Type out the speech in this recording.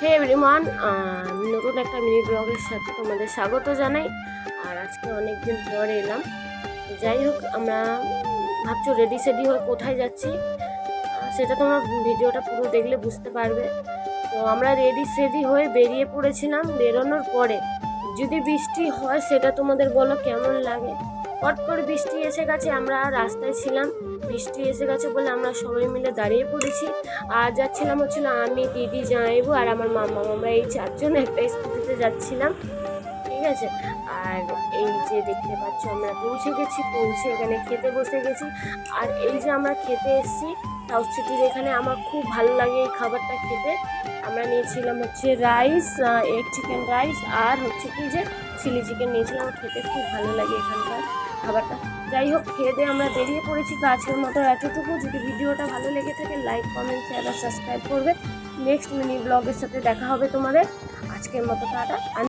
হে everyone, নতুন একটা mini ব্লগের সাথে তোমাদের স্বাগত জানাই। আর আজকে অনেক দিন পর এলাম। যাই হোক, আমরা ভাবছো রেডি সেডি হয়ে কোথায় যাচ্ছি, সেটা তোমরা ভিডিওটা পুরো দেখলে বুঝতে পারবে। তো আমরা রেডি সেডি হয়ে বেরিয়ে পড়েছিলাম। বেরোনোর পরে যদি বৃষ্টি হয় সেটা তোমাদের বলো কেমন লাগে। হট করে বৃষ্টি এসে গেছে, আমরা রাস্তায় ছিলাম, বৃষ্টি এসে গেছে বলে আমরা সবাই মিলে দাঁড়িয়ে পড়েছি। আর যাচ্ছিলাম হচ্ছিল আমি, দিদি, জামাইবু আর আমার মামা। আমরা এই চারজন একটা স্কুটিতে যাচ্ছিলাম, ঠিক আছে। আর এই যে দেখতে পাচ্ছ আমরা পৌঁছে গেছি, পৌঁছে এখানে খেতে বসে গেছি। আর এই যে আমরা খেতে এসেছি সাউথ সিটির এখানে, আমার খুব ভালো লাগে এই খাবারটা খেতে। আমরা নিয়েছিলাম হচ্ছে রাইস, এগ চিকেন রাইস, আর হচ্ছে কি যে চিলি চিকেন নিয়েছিলাম। খেতে খুব ভালো লাগে এখানকার খাবারটা। যাই হোক, খেয়ে দিয়ে আমরা বেরিয়ে পড়েছি। আজকের মতো এতটুকু। যদি ভিডিওটা ভালো লেগে থাকে লাইক, কমেন্ট, শেয়ার আর সাবস্ক্রাইব করবে। নেক্সট মিনি ব্লগের সাথে দেখা হবে তোমাদের। আজকের মতো টাটা।